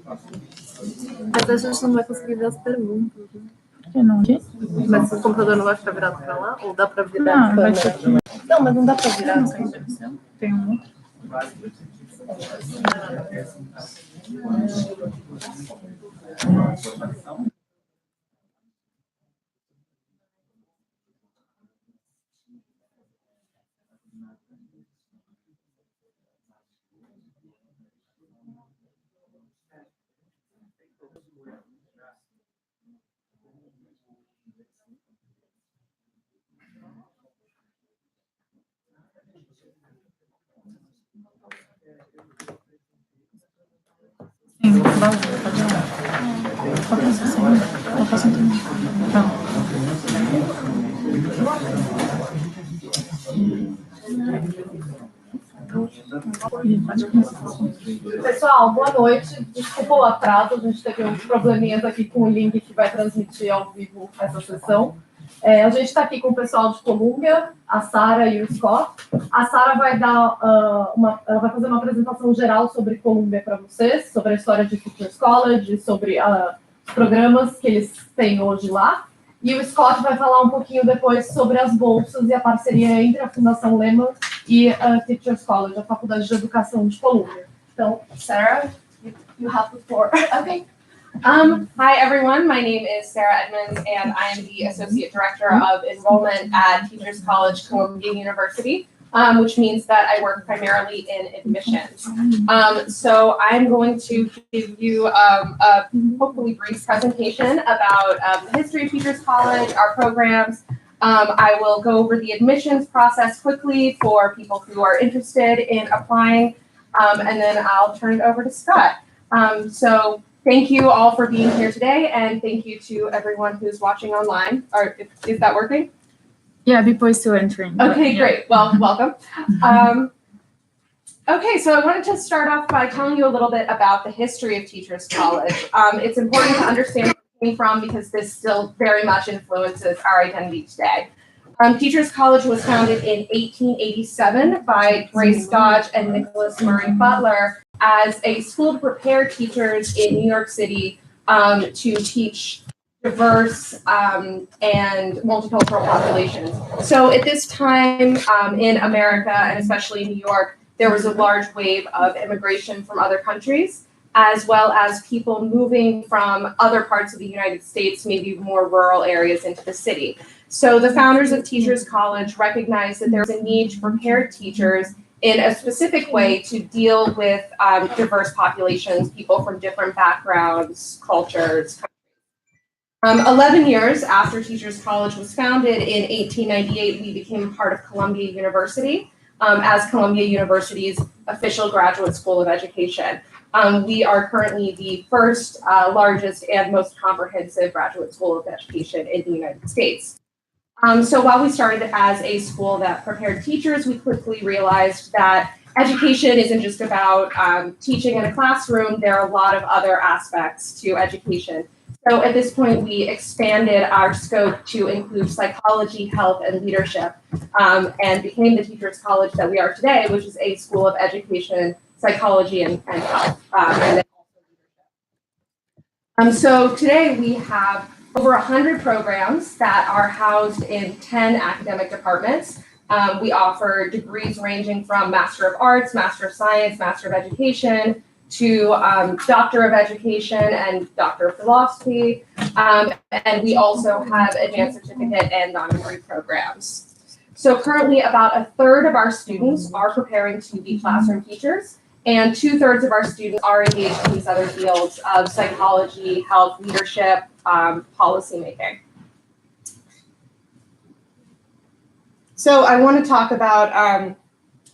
Mas a gente não vai conseguir ver as perguntas, né? Que não? Mas o computador não vai ficar virado pra lá? Ou dá pra virar Não, a vai câmera? ser. Não, mas não dá pra virar. Tem um outro. Sim, pode ir. Pode passar assim. Pode passar também. Pessoal, boa noite. Desculpa o atraso, a gente teve uns probleminhas aqui com o link que vai transmitir ao vivo essa sessão. A gente está aqui com o pessoal de Columbia, a Sara e o Scott. A Sara vai dar ela vai fazer uma apresentação geral sobre Columbia para vocês, sobre a história de Teachers College, sobre os programas que eles têm hoje lá. E o Scott vai falar um pouquinho depois sobre as bolsas e a parceria entre a Fundação Lemann e a Teachers College, a Faculdade de Educação de Columbia. Então, Sarah, you have the floor. Okay. Hi, everyone. My name is Sarah Edmonds, and I am the Associate Director of Enrollment at Teachers College, Columbia University, which means that I work primarily in admissions. So I'm going to give you a hopefully brief presentation about the history of Teachers College, our programs. I will go over the admissions process quickly for people who are interested in applying, and then I'll turn it over to Scott. So thank you all for being here today, and thank you to everyone who's watching online. Is that working? Yeah, before still entering. Okay, great. Well, welcome. Okay, so I wanted to start off by telling you a little bit about the history of Teachers College. It's important to understand where we're coming from because this still very much influences our identity today. Teachers College was founded in 1887 by Grace Dodge and Nicholas Murray Butler as a school to prepare teachers in New York City to teach diverse and multicultural populations. So at this time in America, and especially in New York, there was a large wave of immigration from other countries, as well as people moving from other parts of the United States, maybe more rural areas, into the city. So the founders of Teachers College recognized that there was a need to prepare teachers in a specific way to deal with diverse populations, people from different backgrounds, cultures. 11 years after Teachers College was founded in 1898, we became part of Columbia University as Columbia University's official graduate school of education. We are currently the first, largest, and most comprehensive graduate school of education in the United States. So while we started as a school that prepared teachers, we quickly realized that education isn't just about teaching in a classroom. There are a lot of other aspects to education. So at this point, we expanded our scope to include psychology, health, and leadership, and became the Teachers College that we are today, which is a school of education, psychology, and health. So today we have over 100 programs that are housed in 10 academic departments. We offer degrees ranging from Master of Arts, Master of Science, Master of Education, to Doctor of Education and Doctor of Philosophy. And we also have advanced certificate and non-degree programs. So currently about a third of our students are preparing to be classroom teachers, and 2/3 of our students are engaged in these other fields of psychology, health, leadership, policymaking. So I want to talk about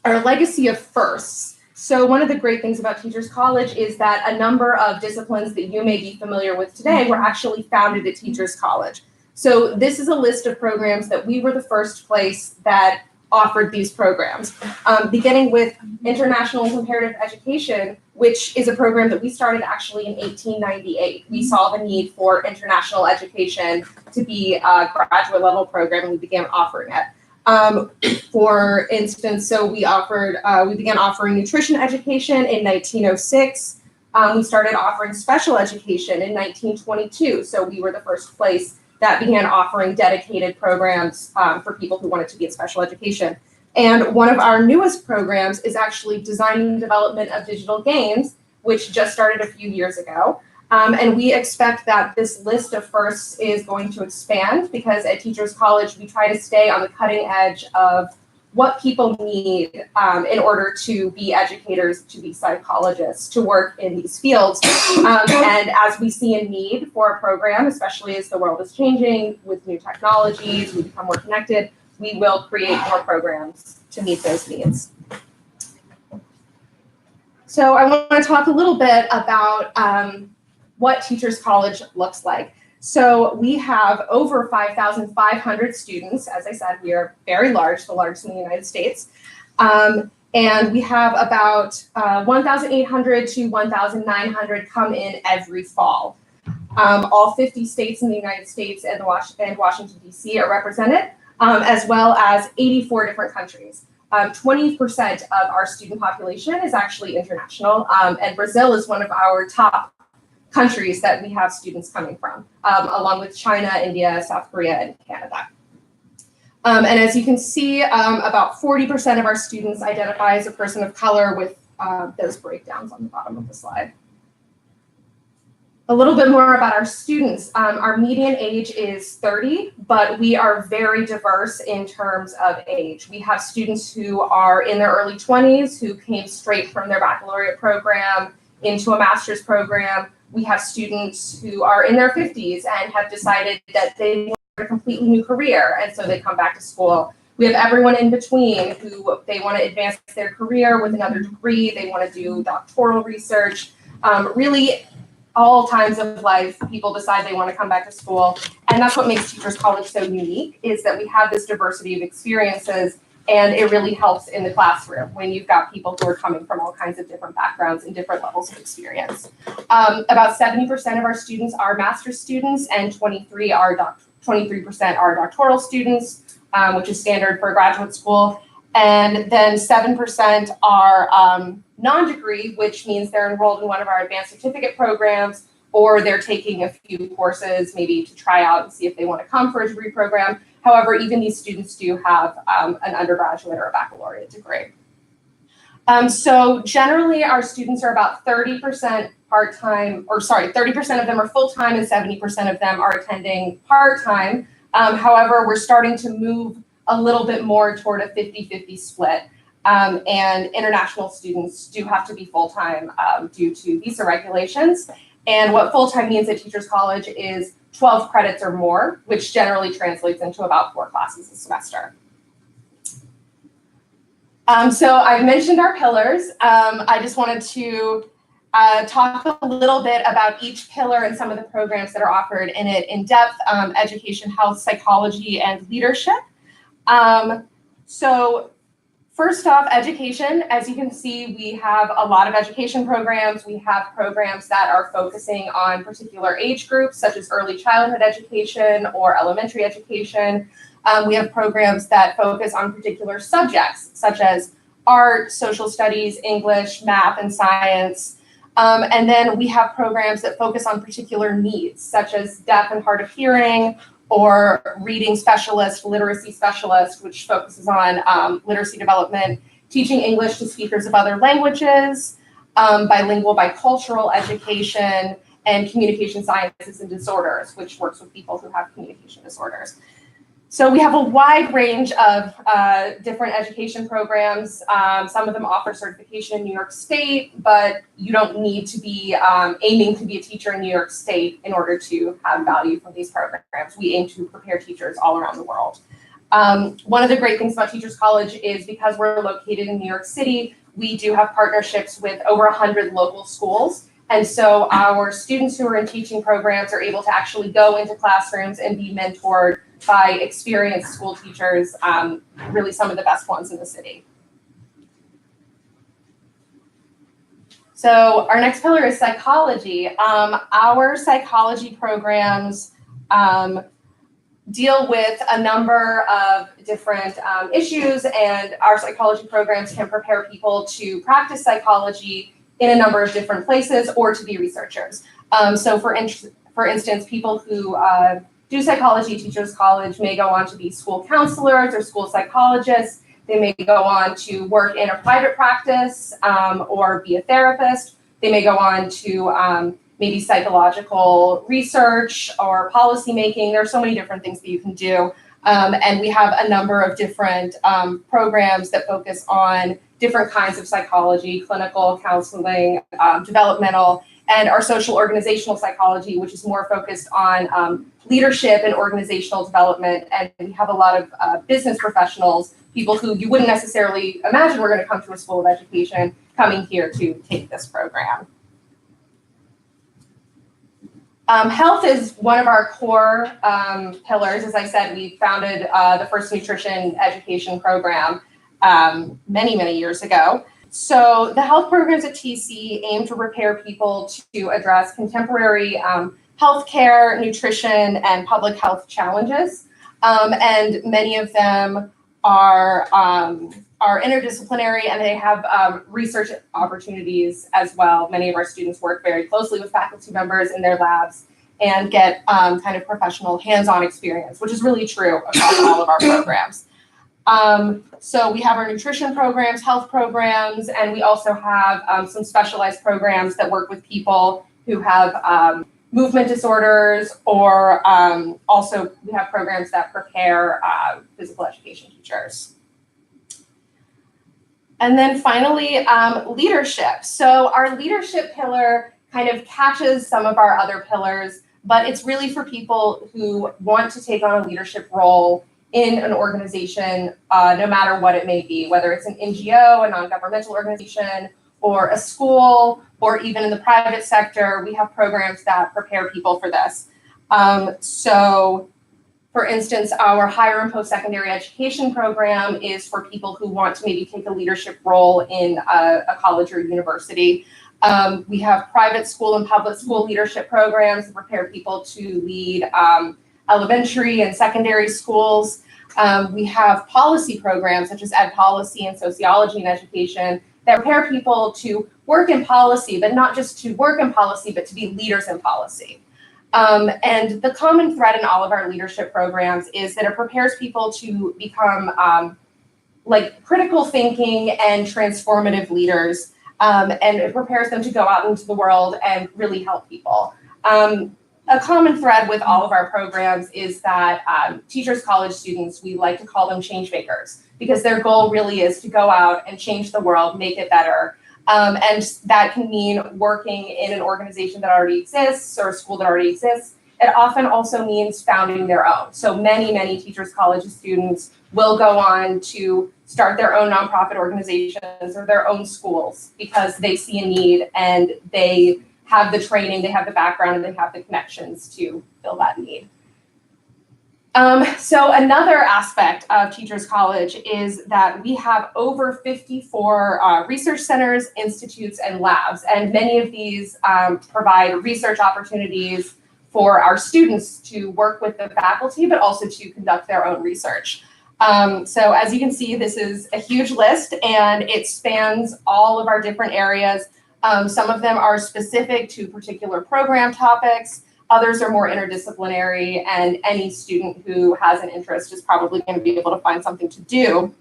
our legacy of firsts. So one of the great things about Teachers College is that a number of disciplines that you may be familiar with today were actually founded at Teachers College. So this is a list of programs that we were the first place that offered these programs, beginning with International and Comparative Education, which is a program that we started actually in 1898. We saw the need for international education to be a graduate level program, and we began offering it. For instance, so we began offering nutrition education in 1906. We started offering special education in 1922, so we were the first place that began offering dedicated programs for people who wanted to be in special education. And one of our newest programs is actually design and development of digital games, which just started a few years ago. And we expect that this list of firsts is going to expand because at Teachers College, we try to stay on the cutting edge of what people need in order to be educators, to be psychologists, to work in these fields. And as we see a need for a program, especially as the world is changing with new technologies, we become more connected, we will create more programs to meet those needs. So I want to talk a little bit about what Teachers College looks like. So we have over 5,500 students. As I said, we are very large, the largest in the United States. And we have about 1,800 to 1,900 come in every fall. All 50 states in the United States and Washington, D.C. are represented, as well as 84 different countries. 20% of our student population is actually international, and Brazil is one of our top countries that we have students coming from, along with China, India, South Korea, and Canada. And as you can see, about 40% of our students identify as a person of color, with those breakdowns on the bottom of the slide. A little bit more about our students. Our median age is 30, but we are very diverse in terms of age. We have students who are in their early 20s who came straight from their baccalaureate program into a master's program. We have students who are in their 50s and have decided that they want a completely new career, and so they come back to school. We have everyone in between who they want to advance their career with another degree, they want to do doctoral research. Really, all times of life, people decide they want to come back to school, and that's what makes Teachers College so unique, is that we have this diversity of experiences, and it really helps in the classroom when you've got people who are coming from all kinds of different backgrounds and different levels of experience. About 70% of our students are master's students, and 23% are doctoral students, which is standard for graduate school. And then 7% are non-degree, which means they're enrolled in one of our advanced certificate programs, or they're taking a few courses maybe to try out and see if they want to come for a degree program. However, even these students do have an undergraduate or a baccalaureate degree. So generally, our students are about 30% part-time, or sorry, 30% of them are full-time and 70% of them are attending part-time. However, we're starting to move a little bit more toward a 50-50 split. And international students do have to be full-time due to visa regulations. And what full-time means at Teachers College is 12 credits or more, which generally translates into about 4 classes a semester. So I've mentioned our pillars. I just wanted to talk a little bit about each pillar and some of the programs that are offered in it in depth: education, health, psychology, and leadership. So first off, education. As you can see, we have a lot of education programs. We have programs that are focusing on particular age groups, such as early childhood education or elementary education. We have programs that focus on particular subjects, such as art, social studies, English, math, and science. And then we have programs that focus on particular needs, such as deaf and hard of hearing, or reading specialist, literacy specialist, which focuses on literacy development, teaching English to speakers of other languages, bilingual, bicultural education, and communication sciences and disorders, which works with people who have communication disorders. So we have a wide range of different education programs. Some of them offer certification in New York State, but you don't need to be aiming to be a teacher in New York State in order to have value from these programs. We aim to prepare teachers all around the world. One of the great things about Teachers College is because we're located in New York City, we do have partnerships with over 100 local schools. And so our students who are in teaching programs are able to actually go into classrooms and be mentored by experienced school teachers, really some of the best ones in the city. So our next pillar is psychology. Our psychology programs deal with a number of different issues, and our psychology programs can prepare people to practice psychology in a number of different places or to be researchers. So for instance, people who do psychology teachers college may go on to be school counselors or school psychologists. They may go on to work in a private practice or be a therapist. They may go on to maybe psychological research or policy making. There are so many different things that you can do. And we have a number of different programs that focus on different kinds of psychology, clinical, counseling, developmental, and our social organizational psychology, which is more focused on leadership and organizational development. And we have a lot of business professionals, people who you wouldn't necessarily imagine were going to come to a school of education, coming here to take this program. Health is one of our core pillars. As I said, we founded the first nutrition education program many, many years ago. So the health programs at TC aim to prepare people to address contemporary healthcare, nutrition, and public health challenges. And many of them are interdisciplinary, and they have research opportunities as well. Many of our students work very closely with faculty members in their labs and get kind of professional hands-on experience, which is really true across all of our programs. So we have our nutrition programs, health programs, and we also have some specialized programs that work with people who have movement disorders, or also we have programs that prepare physical education teachers. And then finally, leadership. So our leadership pillar kind of catches some of our other pillars, but it's really for people who want to take on a leadership role in an organization, no matter what it may be, whether it's an NGO, a non-governmental organization, or a school, or even in the private sector. We have programs that prepare people for this. So, for instance, our higher and post-secondary education program is for people who want to maybe take a leadership role in a college or university. We have private school and public school leadership programs that prepare people to lead elementary and secondary schools. We have policy programs such as ed policy and sociology and education that prepare people to work in policy, but not just to work in policy, but to be leaders in policy. And the common thread in all of our leadership programs is that it prepares people to become like critical thinking and transformative leaders. And it prepares them to go out into the world and really help people. A common thread with all of our programs is that teachers college students, we like to call them change makers, because their goal really is to go out and change the world, make it better. And that can mean working in an organization that already exists or a school that already exists. It often also means founding their own. So many, many teachers college students will go on to start their own nonprofit organizations or their own schools because they see a need and they have the training, they have the background, and they have the connections to fill that need. So another aspect of Teachers College is that we have over 54 research centers, institutes, and labs, and many of these provide research opportunities for our students to work with the faculty, but also to conduct their own research. So as you can see, this is a huge list, and it spans all of our different areas. Some of them are specific to particular program topics. Others are more interdisciplinary, and any student who has an interest is probably going to be able to find something to do.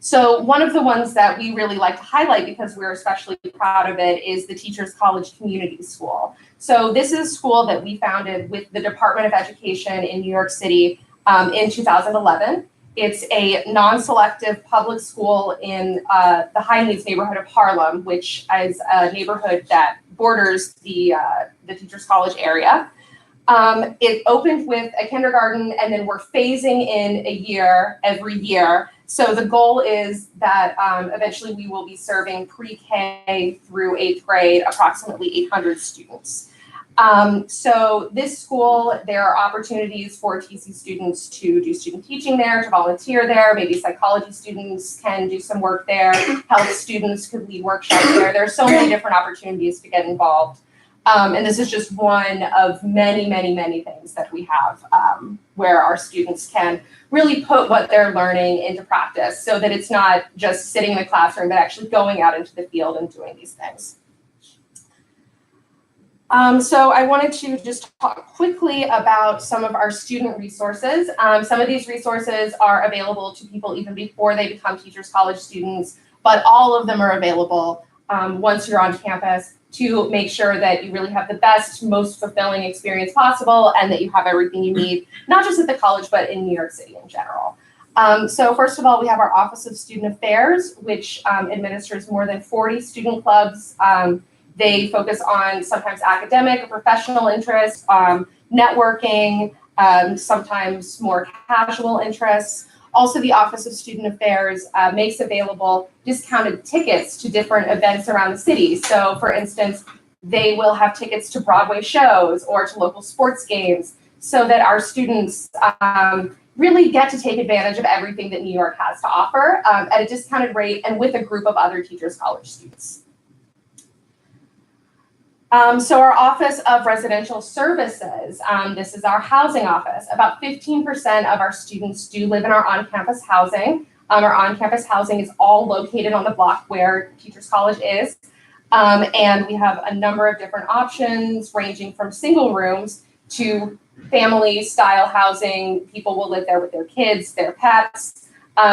So one of the ones that we really like to highlight, because we're especially proud of it, is the Teachers College Community School. So this is a school that we founded with the Department of Education in New York City in 2011. It's a non-selective public school in the high needs neighborhood of Harlem, which is a neighborhood that borders the Teachers College area. It opened with a kindergarten, and then we're phasing in a year every year. So the goal is that eventually we will be serving pre-K through 8th grade, approximately 800 students. So this school, there are opportunities for TC students to do student teaching there, to volunteer there. Maybe psychology students can do some work there. Health students could lead workshops there. There are so many different opportunities to get involved. And this is just one of many, many, many things that we have where our students can really put what they're learning into practice so that it's not just sitting in the classroom, but actually going out into the field and doing these things. So I wanted to just talk quickly about some of our student resources. Some of these resources are available to people even before they become Teachers College students, but all of them are available once you're on campus to make sure that you really have the best, most fulfilling experience possible and that you have everything you need, not just at the college, but in New York City in general. So first of all, we have our Office of Student Affairs, which administers more than 40 student clubs. They focus on sometimes academic or professional interests, networking, sometimes more casual interests. Also, the Office of Student Affairs makes available discounted tickets to different events around the city. So for instance, they will have tickets to Broadway shows or to local sports games so that our students really get to take advantage of everything that New York has to offer at a discounted rate and with a group of other Teachers College students. So our Office of Residential Services, this is our housing office. About 15% of our students do live in our on-campus housing. Our on-campus housing is all located on the block where Teachers College is. And we have a number of different options ranging from single rooms to family-style housing. People will live there with their kids, their pets.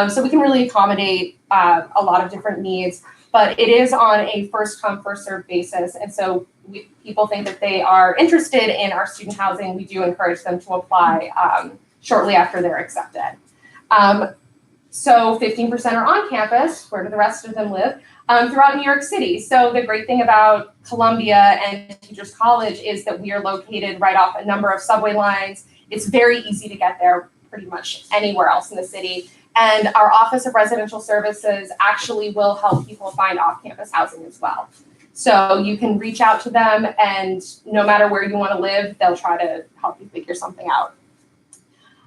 So we can really accommodate a lot of different needs. But it is on a first-come, first-served basis. And so people think that they are interested in our student housing, we do encourage them to apply shortly after they're accepted. So 15% are on campus. Where do the rest of them live? Throughout New York City. So the great thing about Columbia and Teachers College is that we are located right off a number of subway lines. It's very easy to get there pretty much anywhere else in the city. And our Office of Residential Services actually will help people find off-campus housing as well. So you can reach out to them, and no matter where you want to live, they'll try to help you figure something out.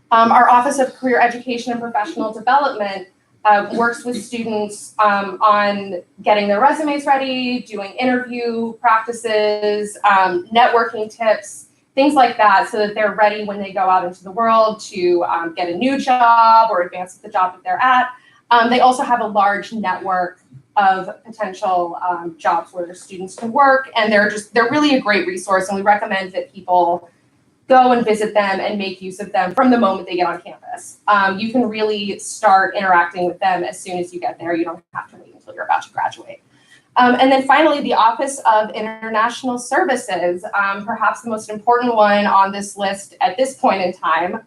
Our Office of Career Education and Professional Development works with students on getting their resumes ready, doing interview practices, networking tips, things like that, so that they're ready when they go out into the world to get a new job or advance the job that they're at. They also have a large network of potential jobs where their students can work, and they're really a great resource, and we recommend that people go and visit them and make use of them from the moment they get on campus. You can really start interacting with them as soon as you get there. You don't have to wait until you're about to graduate. And then finally, the Office of International Services, perhaps the most important one on this list at this point in time.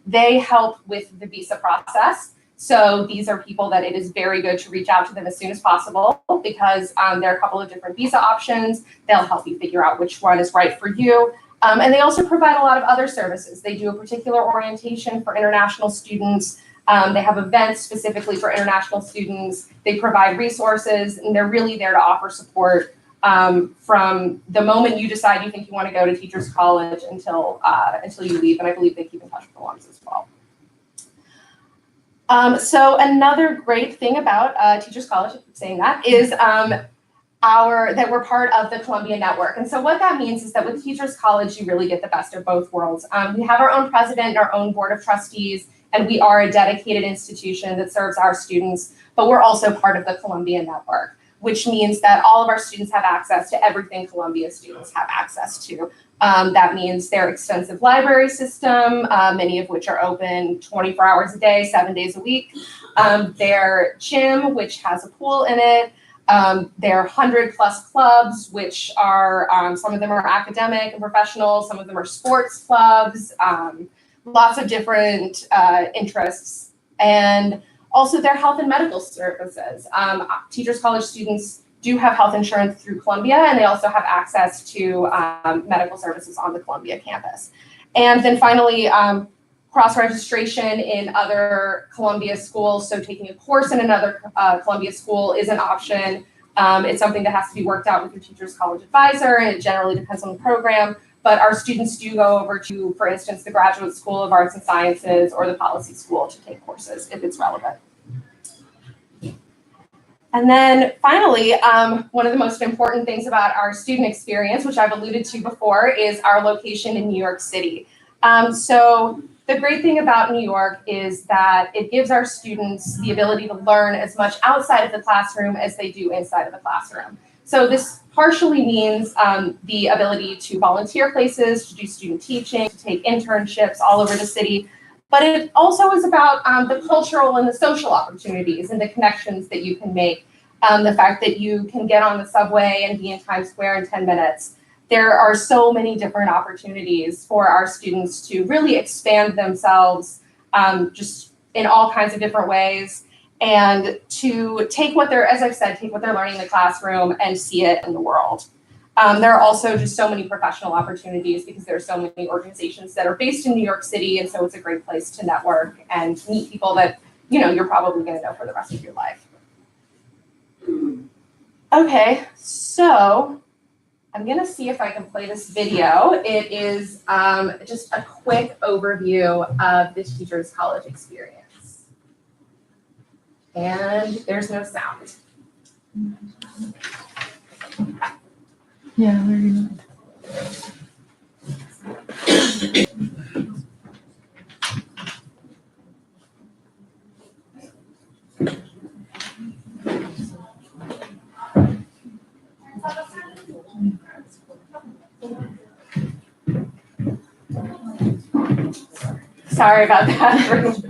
They help with the visa process. So these are people that it is very good to reach out to them as soon as possible because there are a couple of different visa options. They'll help you figure out which one is right for you. And they also provide a lot of other services. They do a particular orientation for international students. They have events specifically for international students. They provide resources, and they're really there to offer support from the moment you decide you think you want to go to Teachers College until you leave. And I believe they keep in touch with alums as well. So another great thing about Teachers College, I keep saying that, is that we're part of the Columbia Network. And so what that means is that with Teachers College, you really get the best of both worlds. We have our own president and our own board of trustees, and we are a dedicated institution that serves our students, but we're also part of the Columbia Network, which means that all of our students have access to everything Columbia students have access to. That means their extensive library system, many of which are open 24 hours a day, 7 days a week. Their gym, which has a pool in it. Their 100+ clubs, which are, some of them are academic and professional, some of them are sports clubs, lots of different interests. And also their health and medical services. Teachers College students do have health insurance through Columbia, and they also have access to medical services on the Columbia campus. And then finally, cross-registration in other Columbia schools. So taking a course in another Columbia school is an option. It's something that has to be worked out with your Teachers College advisor, and it generally depends on the program. But our students do go over to, for instance, the Graduate School of Arts and Sciences or the Policy School to take courses if it's relevant. And then finally, one of the most important things about our student experience, which I've alluded to before, is our location in New York City. So the great thing about New York is that it gives our students the ability to learn as much outside of the classroom as they do inside of the classroom. So this partially means the ability to volunteer places, to do student teaching, to take internships all over the city. But it also is about the cultural and the social opportunities and the connections that you can make. The fact that you can get on the subway and be in Times Square in 10 minutes. There are so many different opportunities for our students to really expand themselves just in all kinds of different ways, and to take what they're, as I've said, take what they're learning in the classroom and see it in the world. There are also just so many professional opportunities because there are so many organizations that are based in New York City, and so it's a great place to network and meet people that you're probably going to know for the rest of your life. Okay, so I'm going to see if I can play this video. It is just a quick overview of the Teachers College experience. And there's no sound. Yeah, very good. Sorry about that.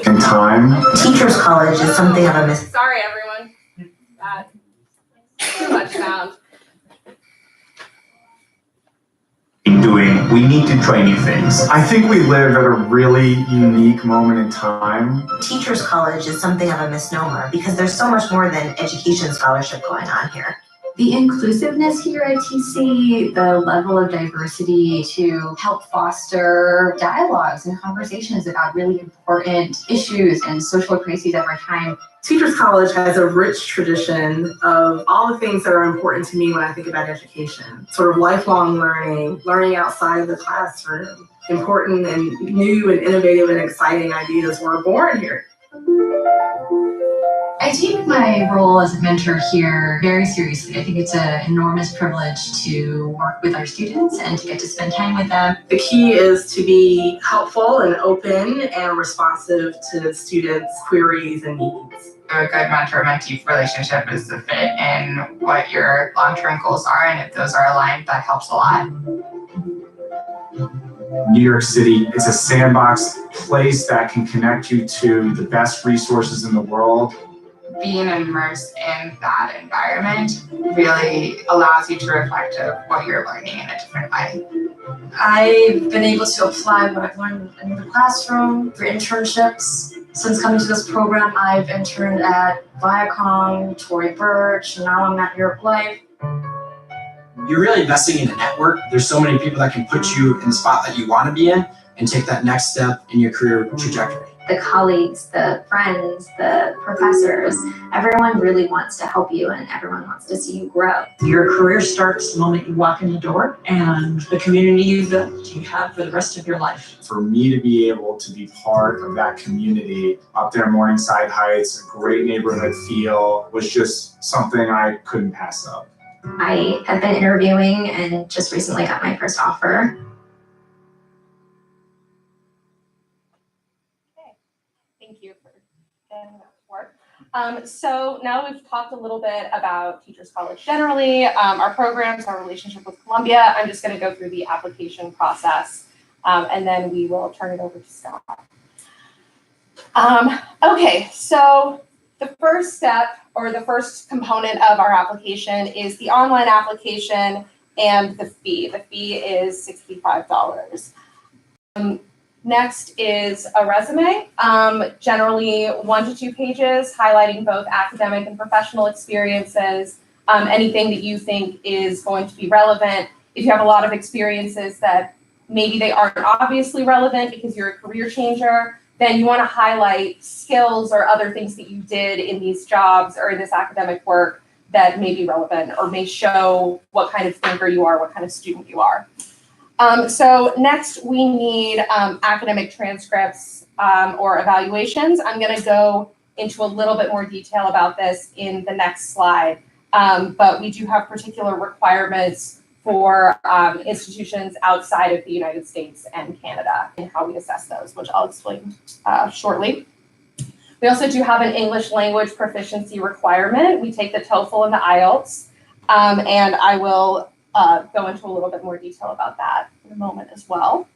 In time. Teachers College is something of a miss. Sorry, everyone. Too much sound. We need to try new things. I think we live at a really unique moment in time. Teachers College is something of a misnomer because there's so much more than education scholarship going on here. The inclusiveness here at TC, the level of diversity to help foster dialogues and conversations about really important issues and social crises of our time. Teachers College has a rich tradition of all the things that are important to me when I think about education. Sort of lifelong learning, learning outside of the classroom. Important and new and innovative and exciting ideas were born here. I take my role as a mentor here very seriously. I think it's an enormous privilege to work with our students and to get to spend time with them. The key is to be helpful and open and responsive to students' queries and needs. A good mentor-mentee relationship is the fit in what your long-term goals are, and if those are aligned, that helps a lot. New York City is a sandbox place that can connect you to the best resources in the world. Being immersed in that environment really allows you to reflect on what you're learning in a different way. I've been able to apply what I've learned in the classroom for internships. Since coming to this program, I've interned at Viacom, Tory Burch, and now I'm at Europe Life. You're really investing in a network. There's so many people that can put you in the spot that you want to be in and take that next step in your career trajectory. The colleagues, the friends, the professors, everyone really wants to help you and everyone wants to see you grow. Your career starts the moment you walk in the door, and the community you have for the rest of your life. For me to be able to be part of that community up there in Morningside Heights, a great neighborhood feel, was just something I couldn't pass up. I have been interviewing and just recently got my first offer. Thank you for getting that work. So now we've talked a little bit about Teachers College generally, our programs, our relationship with Columbia. I'm just going to go through the application process, and then we will turn it over to Scott. Okay, so the first step, or the first component of our application, is the online application and the fee. The fee is $65. Next is a resume, generally 1 to 2 pages, highlighting both academic and professional experiences, anything that you think is going to be relevant. If you have a lot of experiences that maybe they aren't obviously relevant because you're a career changer, then you want to highlight skills or other things that you did in these jobs or in this academic work that may be relevant or may show what kind of thinker you are, what kind of student you are. So next we need academic transcripts or evaluations. I'm going to go into a little bit more detail about this in the next slide, but we do have particular requirements for institutions outside of the United States and Canada and how we assess those, which I'll explain shortly. We also do have an English language proficiency requirement. We take the TOEFL and the IELTS, and I will go into a little bit more detail about that in a moment as well.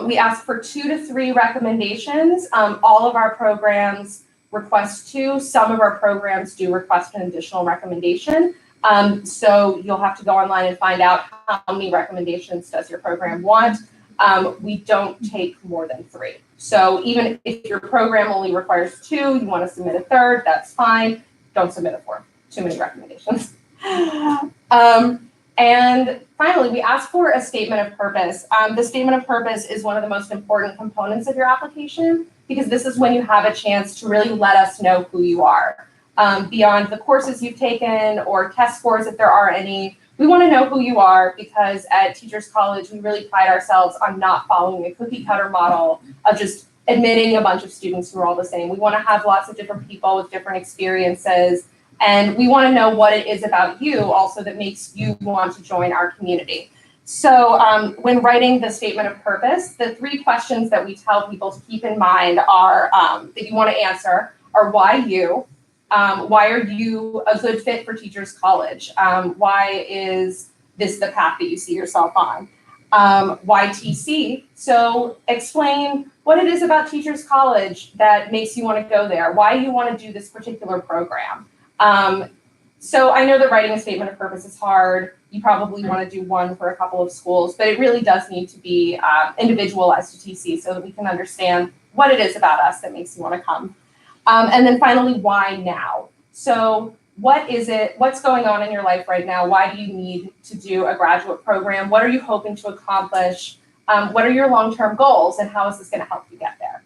We ask for 2 to 3 recommendations. All of our programs request 2. Some of our programs do request an additional recommendation. So you'll have to go online and find out how many recommendations does your program want. We don't take more than 3. So even if your program only requires 2, you want to submit a 3rd, that's fine. Don't submit a 4th. Too many recommendations. And finally, we ask for a statement of purpose. The statement of purpose is one of the most important components of your application because this is when you have a chance to really let us know who you are. Beyond the courses you've taken or test scores, if there are any, we want to know who you are because at Teachers College, we really pride ourselves on not following a cookie cutter model of just admitting a bunch of students who are all the same. We want to have lots of different people with different experiences. And we want to know what it is about you also that makes you want to join our community. So when writing the statement of purpose, the 3 questions that we tell people to keep in mind are that you want to answer are why you? Why are you a good fit for Teachers College? Why is this the path that you see yourself on? Why TC? So explain what it is about Teachers College that makes you want to go there. Why you want to do this particular program. So I know that writing a statement of purpose is hard. You probably want to do one for a couple of schools, but it really does need to be individualized to TC so that we can understand what it is about us that makes you want to come. And then finally, why now? So what is it? What's going on in your life right now? Why do you need to do a graduate program? What are you hoping to accomplish? What are your long-term goals and how is this going to help you get there?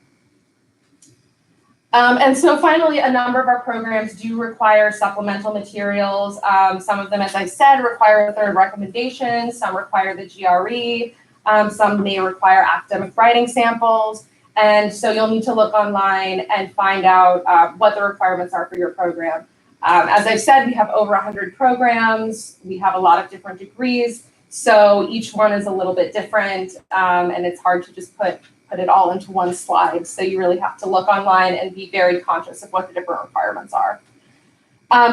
And so finally, a number of our programs do require supplemental materials. Some of them, as I said, require a 3rd recommendation. Some require the GRE. Some may require academic writing samples. And so you'll need to look online and find out what the requirements are for your program. As I've said, we have over 100 programs. We have a lot of different degrees. So each one is a little bit different. And it's hard to just put it all into one slide. So you really have to look online and be very conscious of what the different requirements are.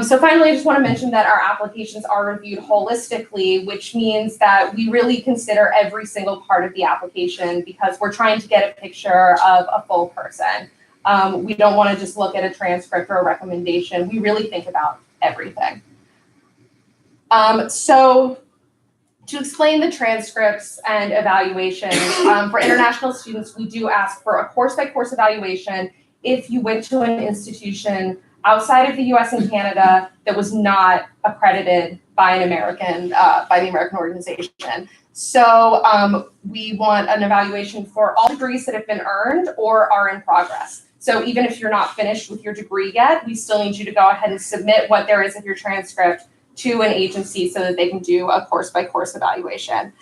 So finally, I just want to mention that our applications are reviewed holistically, which means that we really consider every single part of the application because we're trying to get a picture of a full person. We don't want to just look at a transcript or a recommendation. We really think about everything. So to explain the transcripts and evaluations, for international students, we do ask for a course-by-course evaluation if you went to an institution outside of the US and Canada that was not accredited by the American organization. So we want an evaluation for all degrees that have been earned or are in progress. So even if you're not finished with your degree yet, we still need you to go ahead and submit what there is of your transcript to an agency so that they can do a course-by-course evaluation.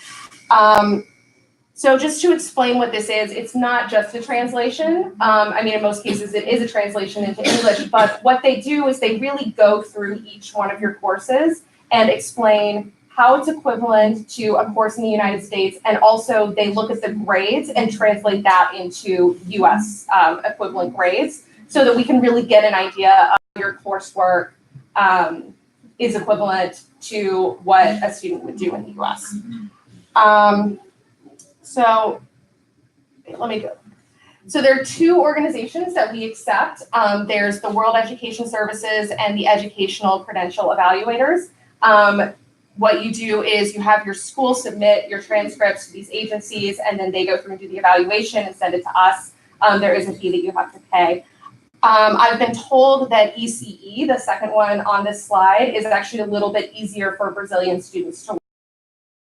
So just to explain what this is, it's not just a translation. I mean, in most cases, it is a translation into English, but what they do is they really go through each one of your courses and explain how it's equivalent to a course in the United States, and also they look at the grades and translate that into US equivalent grades so that we can really get an idea of your coursework is equivalent to what a student would do in the US. So let me go. So there are 2 organizations that we accept. There's the World Education Services and the Educational Credential Evaluators. What you do is you have your school submit your transcripts to these agencies, and then they go through and do the evaluation and send it to us. There is a fee that you have to pay. I've been told that ECE, the second one on this slide, is actually a little bit easier for Brazilian students to learn.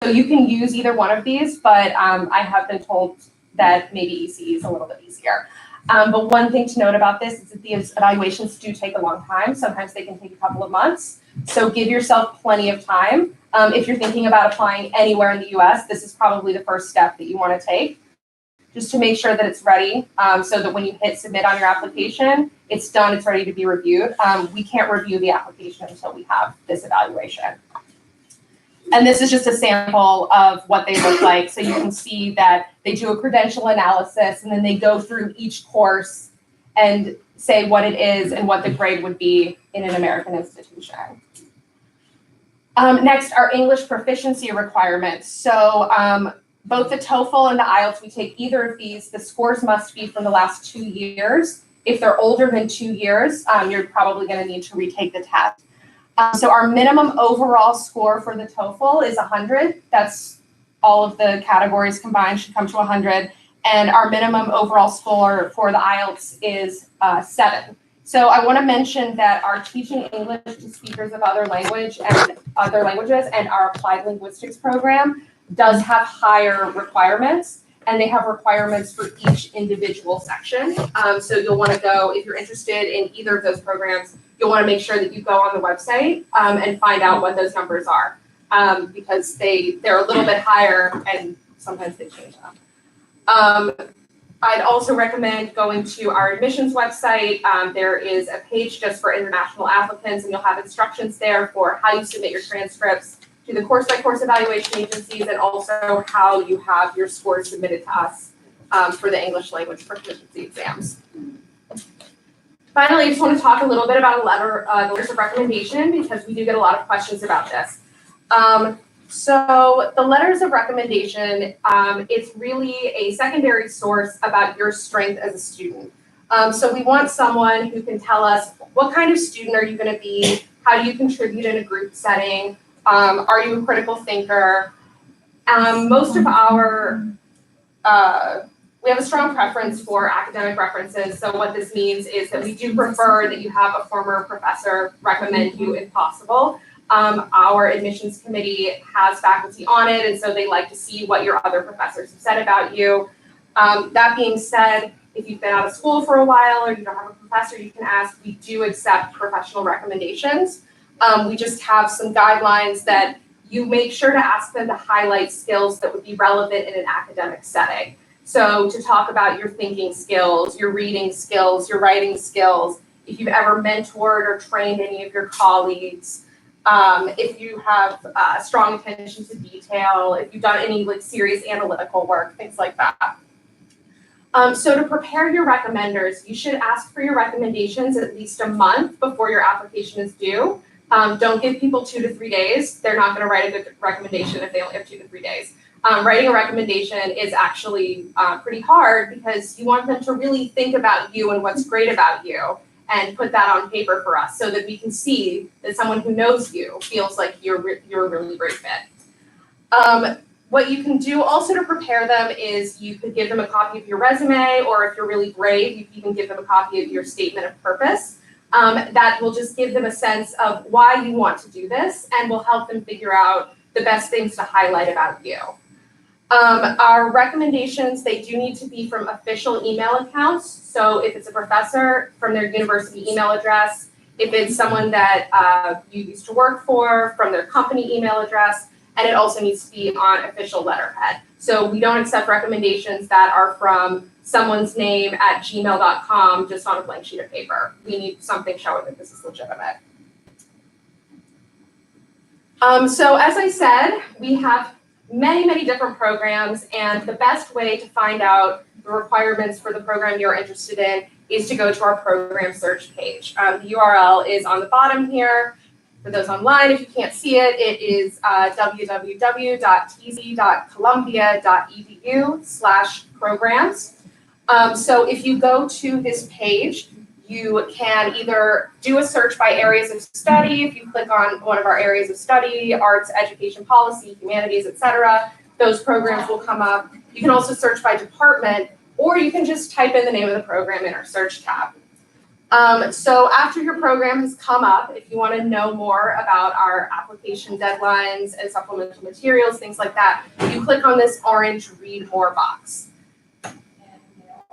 So you can use either one of these, but I have been told that maybe ECE is a little bit easier. But one thing to note about this is that these evaluations do take a long time. Sometimes they can take a couple of months. So give yourself plenty of time. If you're thinking about applying anywhere in the US, this is probably the first step that you want to take, just to make sure that it's ready, so that when you hit submit on your application, it's done, it's ready to be reviewed. We can't review the application until we have this evaluation. And this is just a sample of what they look like. So you can see that they do a credential analysis, and then they go through each course and say what it is and what the grade would be in an American institution. Next are English proficiency requirements. So both the TOEFL and the IELTS, we take either of these. The scores must be from the last 2 years. If they're older than 2 years, you're probably going to need to retake the test. So our minimum overall score for the TOEFL is 100. That's all of the categories combined should come to 100. And our minimum overall score for the IELTS is 7. So I want to mention that our teaching English to speakers of other languages and our applied linguistics program does have higher requirements, and they have requirements for each individual section. So you'll want to go, if you're interested in either of those programs, you'll want to make sure that you go on the website and find out what those numbers are, because they're a little bit higher and sometimes they change them. I'd also recommend going to our admissions website. There is a page just for international applicants, and you'll have instructions there for how you submit your transcripts to the course-by-course evaluation agencies, and also how you have your scores submitted to us for the English language proficiency exams. Finally, I just want to talk a little bit about the letters of recommendation, because we do get a lot of questions about this. So the letters of recommendation, it's really a secondary source about your strength as a student. So we want someone who can tell us, what kind of student are you going to be? How do you contribute in a group setting? Are you a critical thinker? Most of our, we have a strong preference for academic references. So what this means is that we do prefer that you have a former professor recommend you if possible. Our admissions committee has faculty on it, and so they like to see what your other professors have said about you. That being said, if you've been out of school for a while or you don't have a professor you can ask, we do accept professional recommendations. We just have some guidelines that you make sure to ask them to highlight skills that would be relevant in an academic setting. So to talk about your thinking skills, your reading skills, your writing skills, if you've ever mentored or trained any of your colleagues, if you have strong attention to detail, if you've done any serious analytical work, things like that. So to prepare your recommenders, you should ask for your recommendations at least a month before your application is due. Don't give people 2 to 3 days. They're not going to write a good recommendation if they only have 2 to 3 days. Writing a recommendation is actually pretty hard, because you want them to really think about you and what's great about you, and put that on paper for us so that we can see that someone who knows you feels like you're a really great fit. What you can do also to prepare them is you could give them a copy of your resume, or if you're really brave, you can even give them a copy of your statement of purpose. That will just give them a sense of why you want to do this, and will help them figure out the best things to highlight about you. Our recommendations, they do need to be from official email accounts. So if it's a professor, from their university email address. If it's someone that you used to work for, from their company email address. And it also needs to be on official letterhead. So we don't accept recommendations that are from someone's name at gmail.com just on a blank sheet of paper. We need something showing that this is legitimate. So as I said, we have many different programs, and the best way to find out the requirements for the program you're interested in is to go to our program search page. The URL is on the bottom here. For those online, if you can't see it, it is www.tc.columbia.edu/programs. So if you go to this page, you can either do a search by areas of study. If you click on one of our areas of study, arts, education, policy, humanities, etc., those programs will come up. You can also search by department, or you can just type in the name of the program in our search tab. So after your program has come up, if you want to know more about our application deadlines and supplemental materials, things like that, you click on this orange Read More box.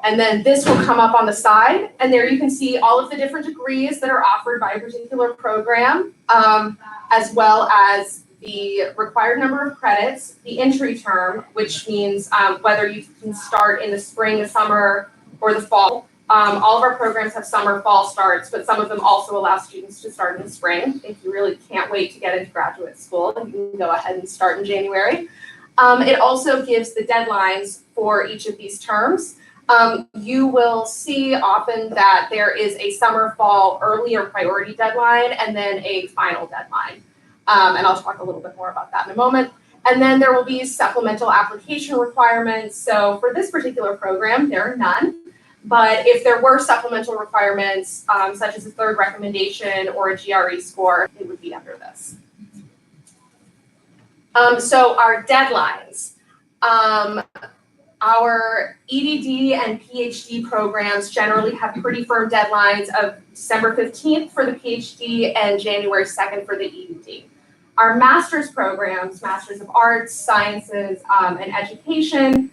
And then this will come up on the side, and there you can see all of the different degrees that are offered by a particular program, as well as the required number of credits, the entry term, which means whether you can start in the spring, the summer, or the fall. All of our programs have summer, fall starts, but some of them also allow students to start in the spring. If you really can't wait to get into graduate school, you can go ahead and start in January. It also gives the deadlines for each of these terms. You will see often that there is a summer, fall, early or priority deadline, and then a final deadline. And I'll talk a little bit more about that in a moment. And then there will be supplemental application requirements. So for this particular program, there are none. But if there were supplemental requirements, such as a third recommendation or a GRE score, it would be under this. So our deadlines. Our EDD and PhD programs generally have pretty firm deadlines of December 15th for the PhD and January 2nd for the EDD. Our master's programs, Masters of Arts, Sciences, and Education,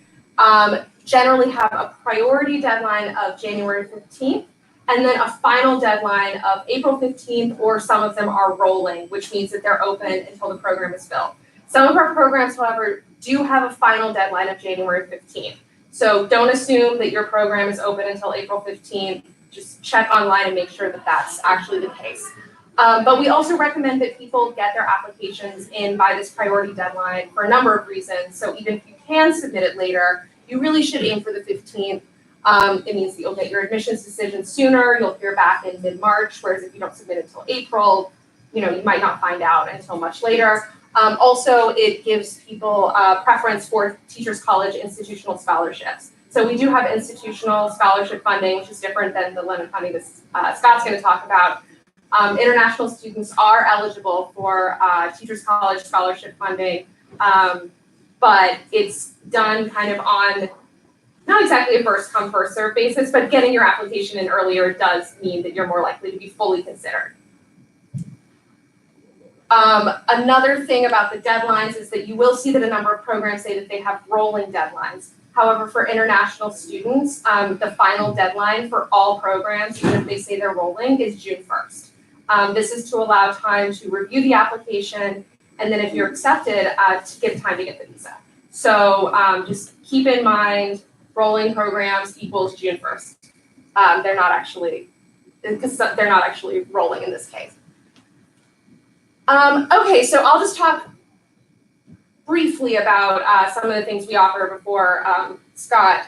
generally have a priority deadline of January 15th, and then a final deadline of April 15th, or some of them are rolling, which means that they're open until the program is filled. Some of our programs, however, do have a final deadline of January 15th. So don't assume that your program is open until April 15th. Just check online and make sure that that's actually the case. But we also recommend that people get their applications in by this priority deadline for a number of reasons. So even if you can submit it later, you really should aim for the 15th. It means that you'll get your admissions decision sooner. You'll hear back in mid-March, whereas if you don't submit it until April, you might not find out until much later. Also, it gives people preference for Teachers College institutional scholarships. So we do have institutional scholarship funding, which is different than the Lemann funding that Scott's going to talk about. International students are eligible for Teachers College scholarship funding, but it's done kind of on not exactly a first come, first serve basis, but getting your application in earlier does mean that you're more likely to be fully considered. Another thing about the deadlines is that you will see that a number of programs say that they have rolling deadlines. However, for international students, the final deadline for all programs, even if they say they're rolling, is June 1st. This is to allow time to review the application, and then if you're accepted, to give time to get the visa. So just keep in mind, rolling programs equals June 1st. They're not actually rolling in this case. Okay, so I'll just talk briefly about some of the things we offer before Scott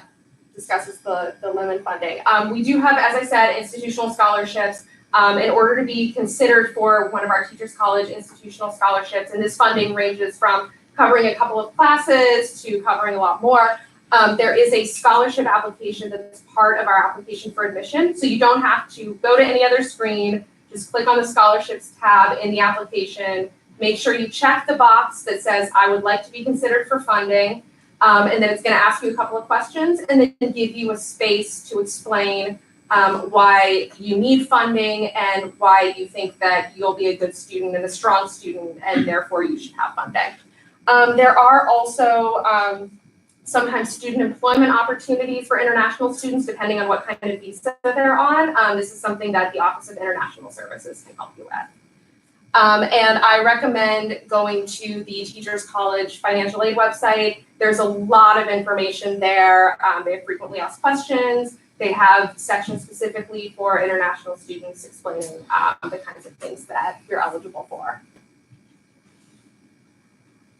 discusses the Lemann funding. We do have, as I said, institutional scholarships. In order to be considered for one of our Teachers College institutional scholarships, and this funding ranges from covering a couple of classes to covering a lot more, there is a scholarship application that's part of our application for admission. So you don't have to go to any other screen. Just click on the scholarships tab in the application. Make sure you check the box that says, I would like to be considered for funding. And then it's going to ask you a couple of questions and then give you a space to explain why you need funding and why you think that you'll be a good student and a strong student, and therefore you should have funding. There are also sometimes student employment opportunities for international students, depending on what kind of visa they're on. This is something that the Office of International Services can help you with. And I recommend going to the Teachers College financial aid website. There's a lot of information there. They have frequently asked questions. They have sections specifically for international students explaining the kinds of things that you're eligible for.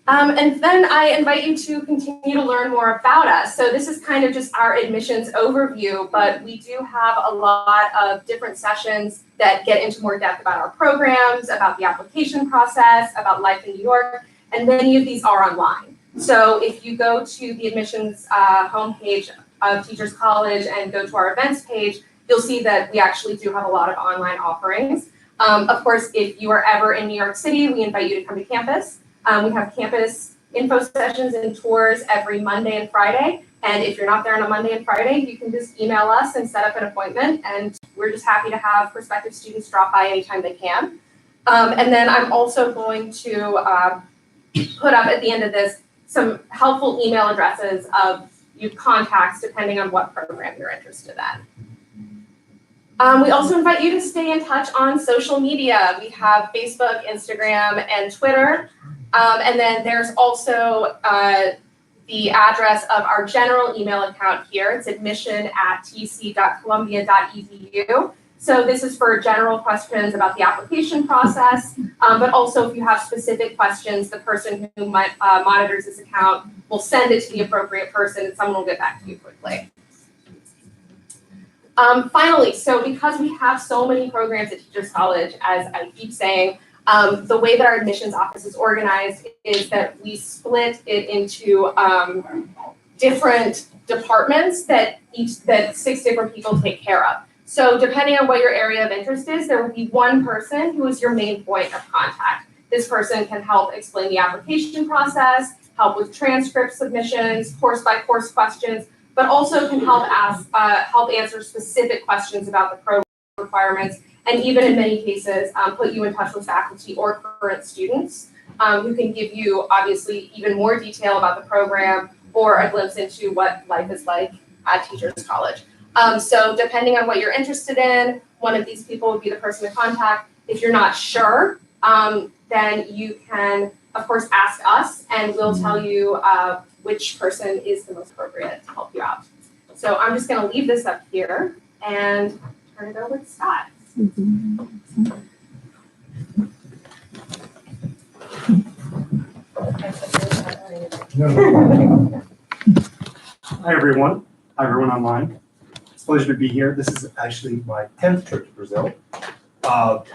And then I invite you to continue to learn more about us. So this is kind of just our admissions overview, but we do have a lot of different sessions that get into more depth about our programs, about the application process, about life in New York, and many of these are online. So if you go to the admissions homepage of Teachers College and go to our events page, you'll see that we actually do have a lot of online offerings. Of course, if you are ever in New York City, we invite you to come to campus. We have campus info sessions and tours every Monday and Friday. And if you're not there on a Monday and Friday, you can just email us and set up an appointment. And we're just happy to have prospective students drop by anytime they can. And then I'm also going to put up at the end of this some helpful email addresses of contacts depending on what program you're interested in. We also invite you to stay in touch on social media. We have Facebook, Instagram, and Twitter. And then there's also the address of our general email account here. It's admission@tc.columbia.edu. So this is for general questions about the application process, but also if you have specific questions, the person who monitors this account will send it to the appropriate person and someone will get back to you quickly. Finally, so because we have so many programs at Teachers College, as I keep saying, the way that our admissions office is organized is that we split it into different departments that 6 different people take care of. So depending on what your area of interest is, there will be one person who is your main point of contact. This person can help explain the application process, help with transcript submissions, course by course questions, but also can help answer specific questions about the program requirements, and even in many cases, put you in touch with faculty or current students who can give you obviously even more detail about the program or a glimpse into what life is like at Teachers College. So depending on what you're interested in, one of these people would be the person to contact. If you're not sure, then you can, of course, ask us and we'll tell you which person is the most appropriate to help you out. So I'm just going to leave this up here and turn it over to Scott. Hi everyone online. It's a pleasure to be here. This is actually my 10th trip to Brazil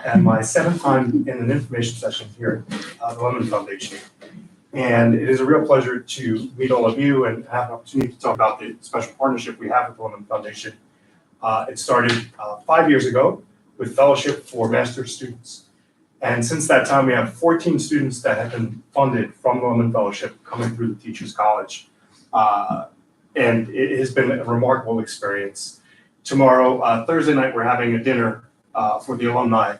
and my 7th time in an information session here at the Lemann Foundation. And it is a real pleasure to meet all of you and have an opportunity to talk about the special partnership we have with the Lemann Foundation. It started 5 years ago with fellowship for master's students. And since that time, we have 14 students that have been funded from the Lemann Fellowship coming through the Teachers College. And it has been a remarkable experience. Tomorrow, Thursday night, we're having a dinner for the alumni.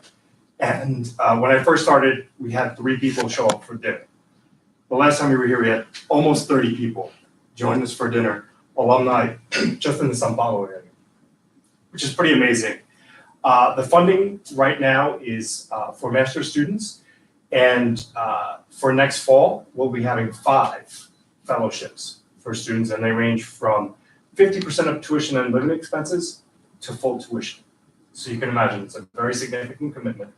And when I first started, we had 3 people show up for dinner. The last time we were here, we had almost 30 people join us for dinner, alumni just in the São Paulo area, which is pretty amazing. The funding right now is for master's students, and for next fall, we'll be having 5 fellowships for students, and they range from 50% of tuition and living expenses to full tuition. So you can imagine it's a very significant commitment.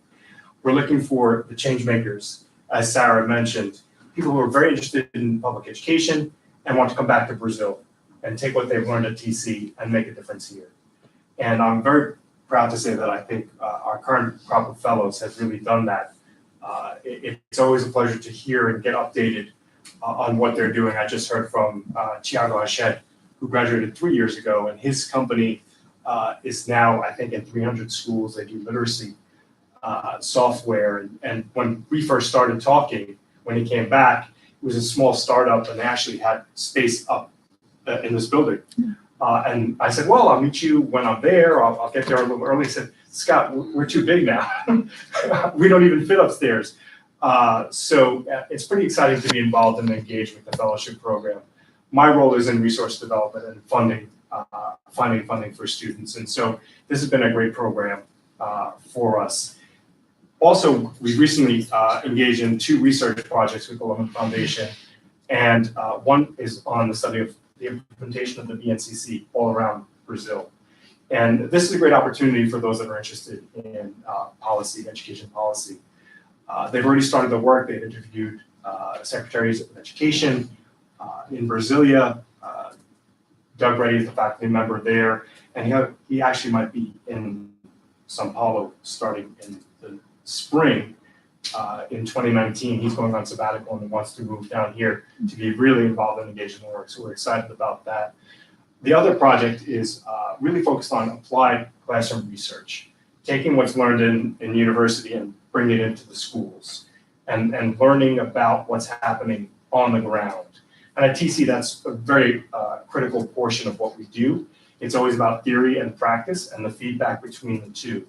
We're looking for the change makers, as Sarah mentioned, people who are very interested in public education and want to come back to Brazil and take what they've learned at TC and make a difference here. And I'm very proud to say that I think our current crop of fellows has really done that. It's always a pleasure to hear and get updated on what they're doing. I just heard from Thiago Hachet, who graduated 3 years ago, and his company is now, I think, in 300 schools. They do literacy software. And when we first started talking, when he came back, it was a small startup, and they actually had space up in this building. And I said, well, I'll meet you when I'm there. I'll get there a little early. He said, Scott, we're too big now. We don't even fit upstairs. So it's pretty exciting to be involved and engaged with the fellowship program. My role is in resource development and funding, finding funding for students. And so this has been a great program for us. Also, we recently engaged in 2 research projects with the Lemann Foundation. And one is on the study of the implementation of the BNCC all around Brazil. And this is a great opportunity for those that are interested in policy, education policy. They've already started the work. They've interviewed secretaries of education in Brasilia. Doug Reddy is the faculty member there, and he actually might be in São Paulo starting in the spring. In 2019, he's going on sabbatical and wants to move down here to be really involved and engaged in the work. So we're excited about that. The other project is really focused on applied classroom research, taking what's learned in university and bringing it into the schools and learning about what's happening on the ground. And at TC, that's a very critical portion of what we do. It's always about theory and practice and the feedback between the two.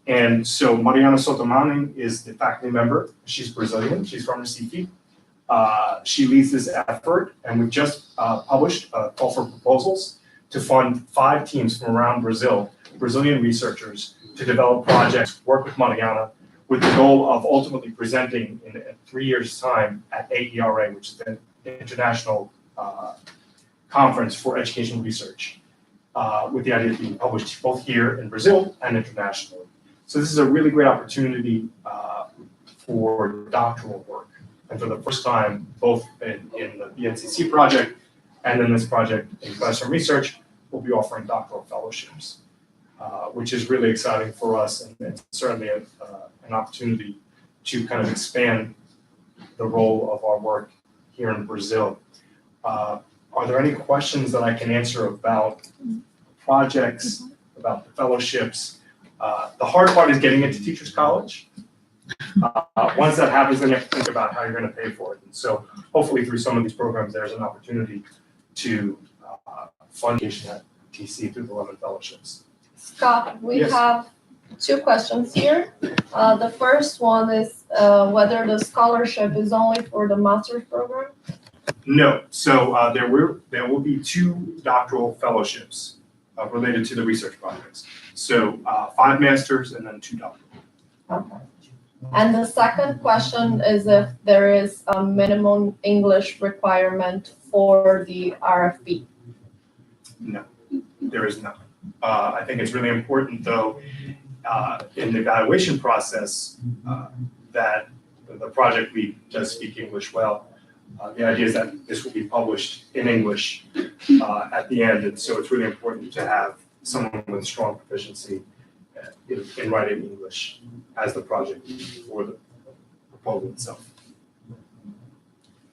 And so Mariana Sotomayor is the faculty member. She's Brazilian. She's from Recife. She leads this effort, and we've just published a call for proposals to fund 5 teams from around Brazil, Brazilian researchers, to develop projects, work with Mariana, with the goal of ultimately presenting in 3 years' time at AERA, which is the International Conference for Educational Research, with the idea of being published both here in Brazil and internationally. So this is a really great opportunity for doctoral work. And for the first time, both in the BNCC project and in this project in classroom research, we'll be offering doctoral fellowships, which is really exciting for us, and certainly an opportunity to kind of expand the role of our work here in Brazil. Are there any questions that I can answer about projects, about the fellowships? The hard part is getting into Teachers College. Once that happens, then you have to think about how you're going to pay for it. And so hopefully through some of these programs, there's an opportunity to fund education at TC through the Lemann Fellowships. Scott, we Yes. have 2 questions here. The first one is whether the scholarship is only for the master's program. No, so there will be 2 doctoral fellowships related to the research projects. So 5 masters and then 2 doctoral. Okay. And the second question is if there is a minimum English requirement for the RFP. No, there is not. I think it's really important, though, in the evaluation process, that the project lead does speak English well. The idea is that this will be published in English at the end, and so it's really important to have someone with strong proficiency in writing English as the project for the proposal itself.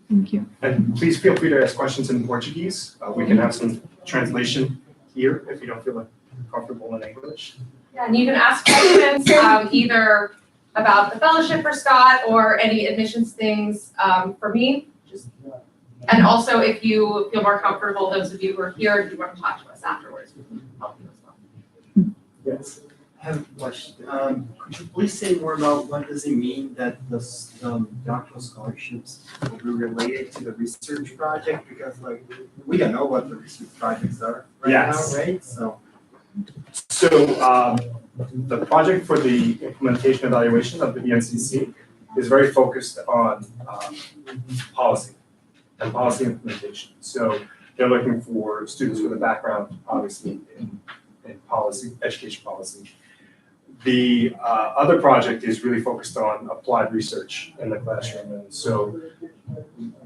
Thank you. And please feel free to ask questions in Portuguese. We can have some translation here if you don't feel like comfortable in English. Yeah, and you can ask questions either about the fellowship for Scott or any admissions things for me. And also, if you feel more comfortable, those of you who are here, if you want to talk to us afterwards, we can help you as well. Yes. I have a question. Could you please say more about what does it mean that the doctoral scholarships will be related to the research project? Because like we don't know what the research projects are right Yes. now, right? So the project for the implementation evaluation of the BNCC is very focused on policy and policy implementation. So they're looking for students with a background, obviously, in policy, education policy. The other project is really focused on applied research in the classroom. And so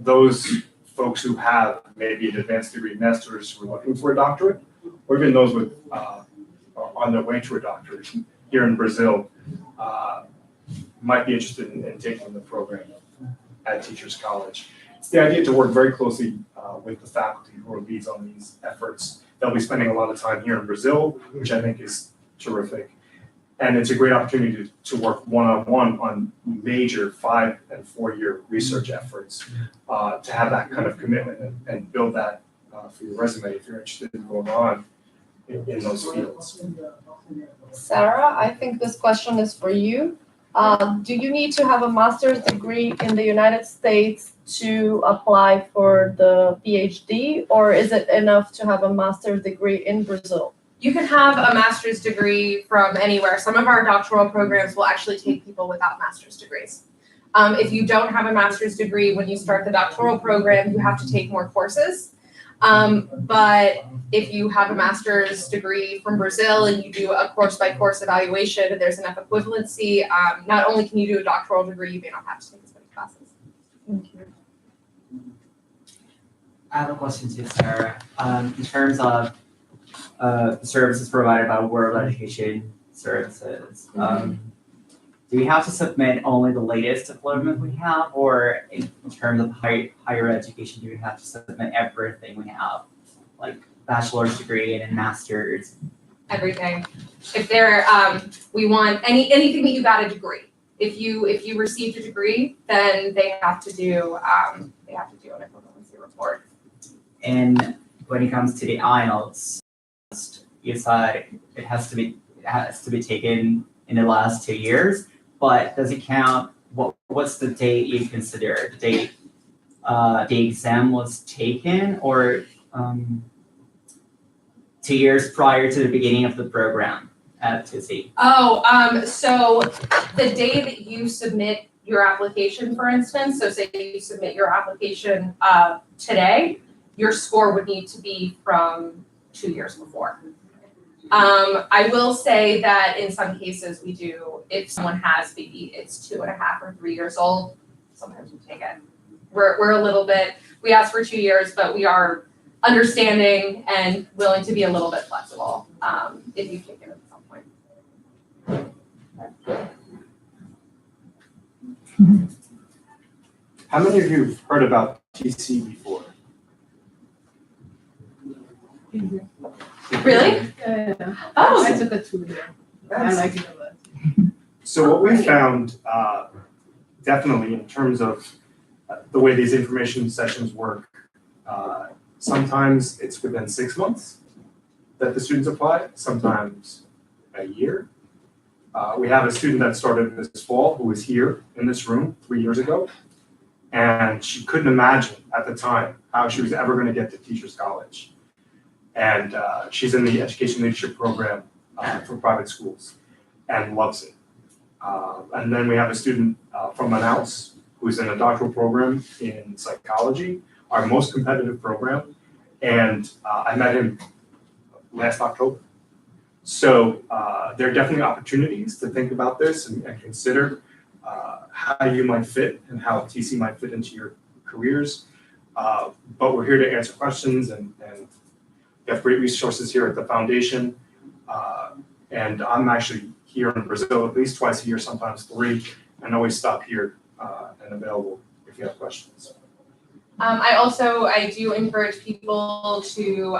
those folks who have maybe an advanced degree, master's, who are looking for a doctorate, or even those with on their way to a doctorate here in Brazil, might be interested in taking the program at Teachers College. It's the idea to work very closely with the faculty who are leads on these efforts. They'll be spending a lot of time here in Brazil, which I think is terrific. And it's a great opportunity to work one-on-one on major 5- and 4-year research efforts, to have that kind of commitment and build that for your resume if you're interested in going on in those fields. Sarah, I think this question is for you. Do you need to have a master's degree in the United States to apply for the PhD, or is it enough to have a master's degree in Brazil? You can have a master's degree from anywhere. Some of our doctoral programs will actually take people without master's degrees. If you don't have a master's degree when you start the doctoral program, you have to take more courses. But if you have a master's degree from Brazil and you do a course-by-course evaluation, there's enough equivalency. Not only can you do a doctoral degree, you may not have to take as many classes. Thank you. I have a question to Sarah. In terms of services provided by World Education Services, do we have to submit only the latest diploma we have, or in terms of higher education, do we have to submit everything we have, like bachelor's degree and a master's? Everything. If there, we want anything that you got a degree. If you received a degree, then they have to do an equivalency report. And when it comes to the IELTS, you said it has to be taken in the last 2 years, but does it count? What's the date you consider? The date the exam was taken, or 2 years prior to the beginning of the program at TC? So the day that you submit your application, for instance, so say you submit your application today, your score would need to be from 2 years before. I will say that in some cases we do, if someone has maybe it's 2.5 or 3 years old, sometimes we take it. We're a little bit, we ask for 2 years, but we are understanding and willing to be a little bit flexible if you take it at some point. How many of you have heard about TC before? Really? Yeah. Oh. I took a 2 year. I like it a lot. So what we found, definitely in terms of the way these information sessions work, sometimes it's within 6 months that the students apply, sometimes a year. We have a student that started this fall who was here in this room 3 years ago, and she couldn't imagine at the time how she was ever going to get to Teachers College. And she's in the education leadership program for private schools and loves it. And then we have a student from Manaus who's in a doctoral program in psychology, our most competitive program. And I met him last October. So there are definitely opportunities to think about this and consider how you might fit and how TC might fit into your careers. But we're here to answer questions, and we have great resources here at the foundation. And I'm actually here in Brazil at least twice a year, sometimes 3, and always stop here and available if you have questions. I do encourage people to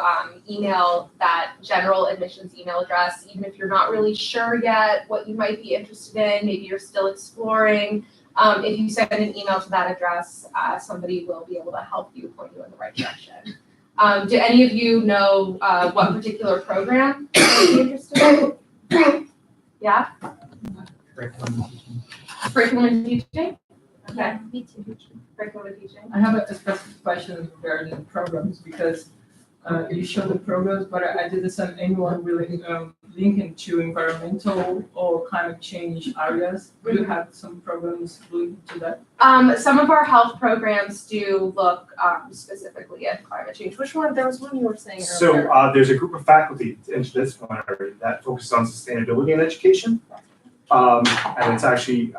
email that general admissions email address, even if you're not really sure yet what you might be interested in, maybe you're still exploring. If you send an email to that address, somebody will be able to help you, point you in the right direction. Do any of you know what particular program you might be interested in? Yeah? Curriculum and teaching? Okay. Curriculum and teaching. I have a specific question regarding programs, because you show the programs, but I didn't see anyone really linking to environmental or climate change areas. Do you have some programs linked to that? Some of our health programs do look specifically at climate change. Which one? There was one you were saying earlier. So there's a group of faculty interdisciplinary that focuses on sustainability in education. And it's actually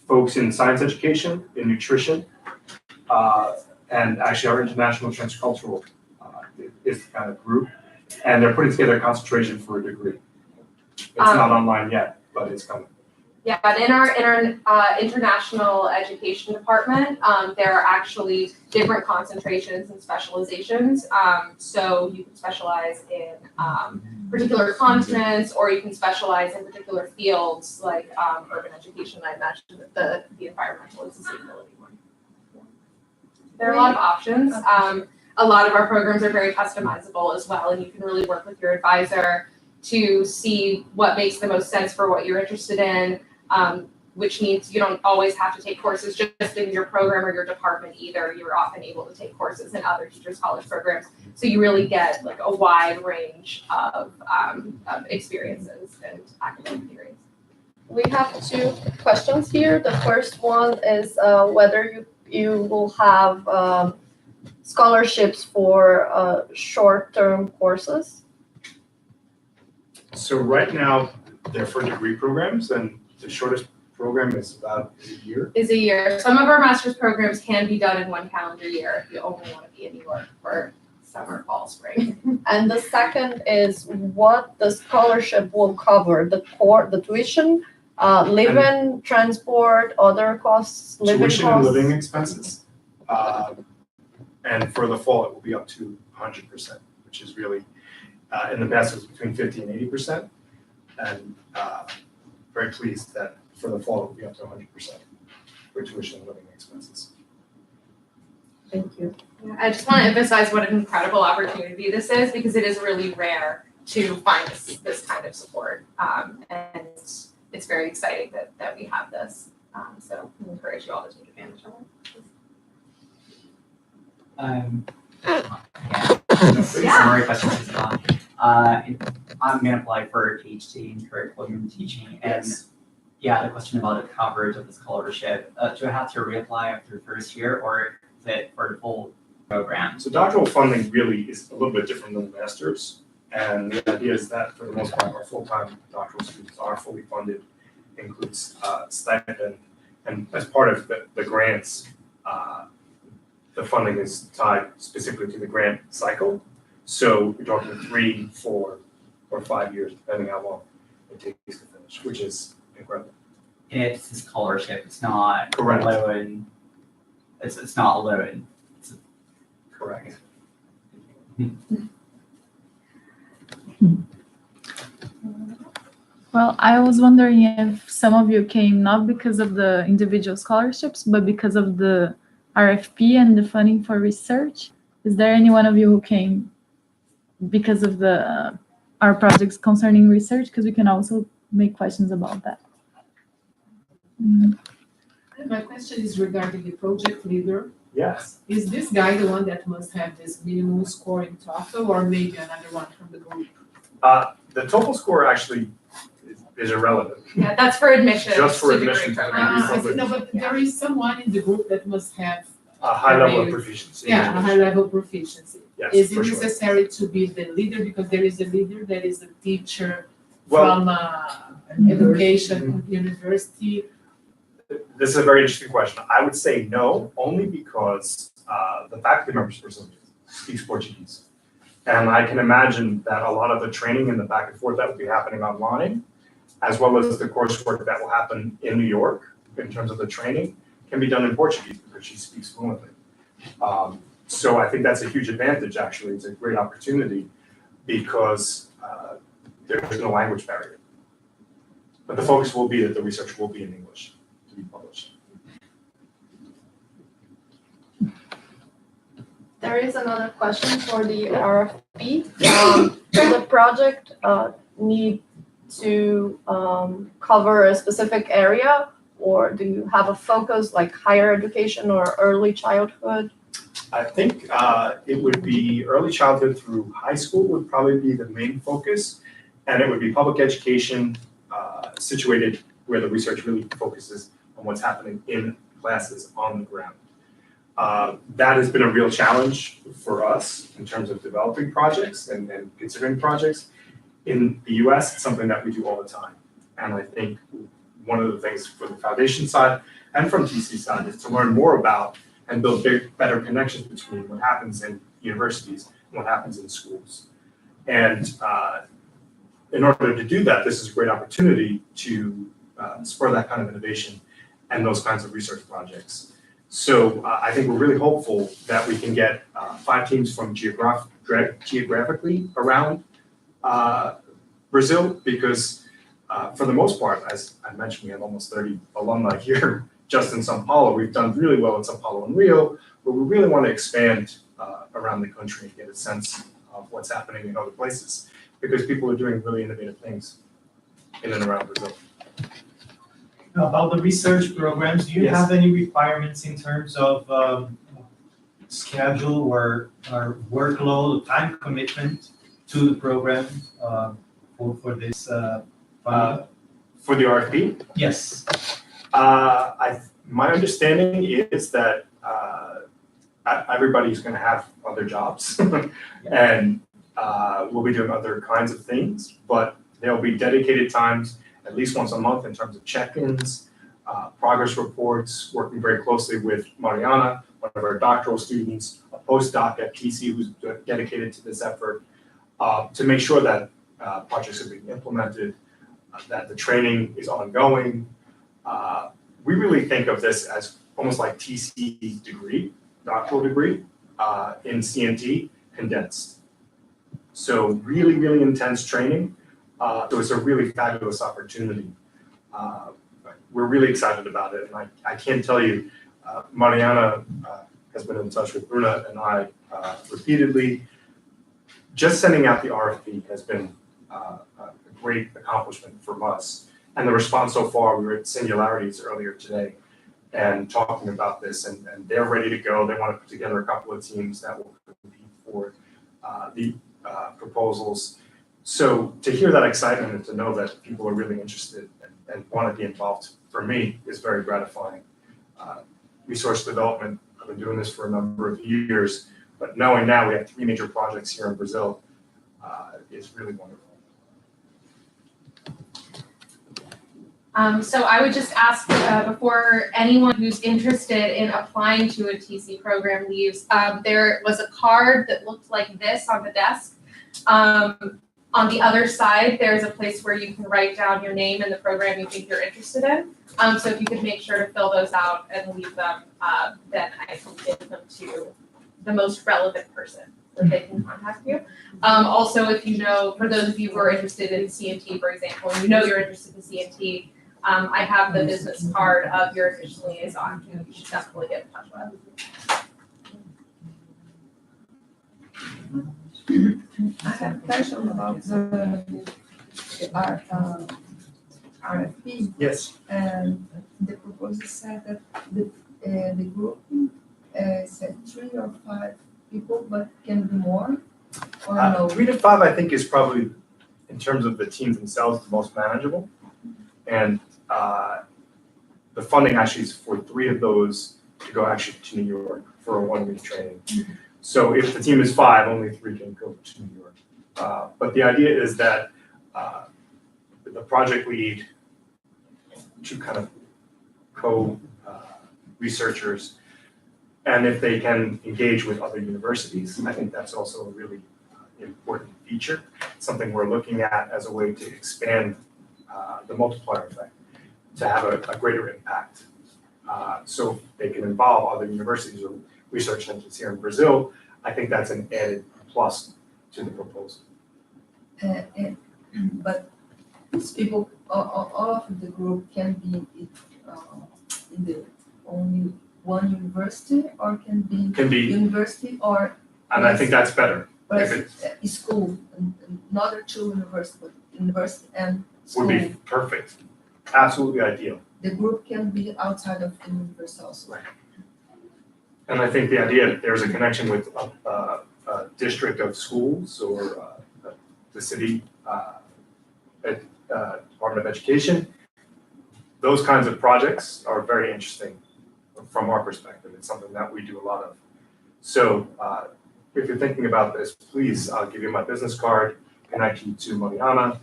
folks in science education, in nutrition, and actually our international transcultural is the kind of group. And they're putting together a concentration for a degree. It's not online yet, but it's coming. Yeah, and in our international education department, there are actually different concentrations and specializations. So you can specialize in particular continents, or you can specialize in particular fields like urban education. I mentioned the environmental and sustainability one. There are a lot of options. A lot of our programs are very customizable as well, and you can really work with your advisor to see what makes the most sense for what you're interested in, which means you don't always have to take courses just in your program or your department either. You're often able to take courses in other Teachers College programs. So you really get like a wide range of experiences and academic theories. We have 2 questions here. The first one is whether you will have scholarships for short-term courses. So right now, they're for degree programs, and the shortest program is about a year. Is a year. Some of our master's programs can be done in 1 calendar year if you only want to be in New York for summer, fall, spring. And the second is what the scholarship will cover: the tuition, living, transport, other costs, living Tuition costs. and living expenses. And for the fall, it will be up to 100%, which is really, in the past, it was between 50 and 80%. And very pleased that for the fall, it will be up to 100% for tuition and living expenses. Thank you. Yeah, I just want to emphasize what an incredible opportunity this is, because it is really rare to find this kind of support. And it's very exciting that we have this. So I encourage you all to take advantage of it. Summary questions as well. I'm gonna apply for a PhD in curriculum and teaching, and yeah, the question about the coverage of the scholarship. Do I have to reapply after the first year, or is it for the full program? So doctoral funding really is a little bit different than the master's, and the idea is that for the most part, our full-time doctoral students are fully funded, includes stipend, and as part of the grants, the funding is tied specifically to the grant cycle. So you're talking 3, 4, or 5 years, depending how long it takes to finish, which is incredible. It's a scholarship. It's not Correct. a loan. It's not a loan. Correct. Well, I was wondering if some of you came not because of the individual scholarships, but because of the RFP and the funding for research. Is there any one of you who came because of the our projects concerning research? Because we can also make questions about that. My question is regarding the project leader. Yes. Is this guy the one that must have this minimum score in TOEFL, or maybe another one from the group? The TOEFL score actually is irrelevant. Yeah, that's for admission. Just for to degree admission to the programs. degree program. No, but there is someone in the group that must have A high level of proficiency. yeah, a high level proficiency. Yes, Is it for sure. necessary to be the leader, because there is a leader that is a teacher Well- from education university? This is a very interesting question. I would say no, only because the faculty members speaks Portuguese. And I can imagine that a lot of the training and the back and forth that will be happening online, as well as the coursework that will happen in New York in terms of the training, can be done in Portuguese because she speaks fluently. So I think that's a huge advantage, actually. It's a great opportunity because there's no language barrier. But the focus will be that the research will be in English to be published. There is another question for the RFP. Does the project need to cover a specific area, or do you have a focus like higher education or early childhood? I think it would be early childhood through high school would probably be the main focus, and it would be public education situated where the research really focuses on what's happening in classes on the ground. That has been a real challenge for us in terms of developing projects and considering projects. In the US, it's something that we do all the time. And I think one of the things for the foundation side and from TC side is to learn more about and build better connections between what happens in universities and what happens in schools. And in order to do that, this is a great opportunity to spur that kind of innovation and those kinds of research projects. So I think we're really hopeful that we can get 5 teams from geographically around Brazil, because for the most part, as I mentioned, we have almost 30 alumni here just in São Paulo. We've done really well in São Paulo and Rio, but we really want to expand around the country and get a sense of what's happening in other places, because people are doing really innovative things in and around Brazil. About the research programs, do you Yes. have any requirements in terms of schedule or workload, time commitment to the program for this funding? For the RFP? Yes. My understanding is that everybody's going to have other jobs and we'll be doing other kinds of things, but there'll be dedicated times at least once a month in terms of check-ins, progress reports, working very closely with Mariana, one of our doctoral students, a postdoc at TC who's dedicated to this effort, to make sure that projects are being implemented, that the training is ongoing. We really think of this as almost like TC's degree, doctoral degree, in CNT condensed. So really, really intense training. So it's a really fabulous opportunity. We're really excited about it. And I can tell you, Mariana has been in touch with Bruna and I repeatedly. Just sending out the RFP has been a great accomplishment from us. And the response so far, we were at Singularities earlier today, and talking about this, and they're ready to go. They want to put together a couple of teams that will compete for the proposals. So to hear that excitement and to know that people are really interested and want to be involved, for me, is very gratifying. Resource development, I've been doing this for a number of years, but knowing now we have 3 major projects here in Brazil is really wonderful. So I would just ask before anyone who's interested in applying to a TC program leaves, there was a card that looked like this on the desk. On the other side, there's a place where you can write down your name and the program you think you're interested in. So if you could make sure to fill those out and leave them, then I can give them to the most relevant person so they can contact you. Also, if you know, for those of you who are interested in CNT, for example, you know you're interested in CNT, I have the business card of your official liaison, who you should definitely get in touch with. I have a question about the RFP. Yes. And the proposal said that the group said 3 or 5 people, but can be more, or no? 3 to 5, I think, is probably, in terms of the teams themselves, the most manageable. And the funding actually is for 3 of those to go actually to New York for a 1-week training. So if the team is 5, only 3 can go to New York. But the idea is that the project lead, 2 kind of co-researchers, and if they can engage with other universities, I think that's also a really important feature, something we're looking at as a way to expand the multiplier effect, to have a greater impact. So they can involve other universities or research centers here in Brazil. I think that's an added plus to the proposal. But these people, all of the group can be in the only one university, or can be university, or and I think that's better. School, another 2 universities, but university and school. Would be perfect. Absolutely ideal. The group can be outside of the university also. Right. And I think the idea, there's a connection with a district of schools or the city Department of Education. Those kinds of projects are very interesting from our perspective. It's something that we do a lot of. So if you're thinking about this, please, I'll give you my business card, connect you to Mariana.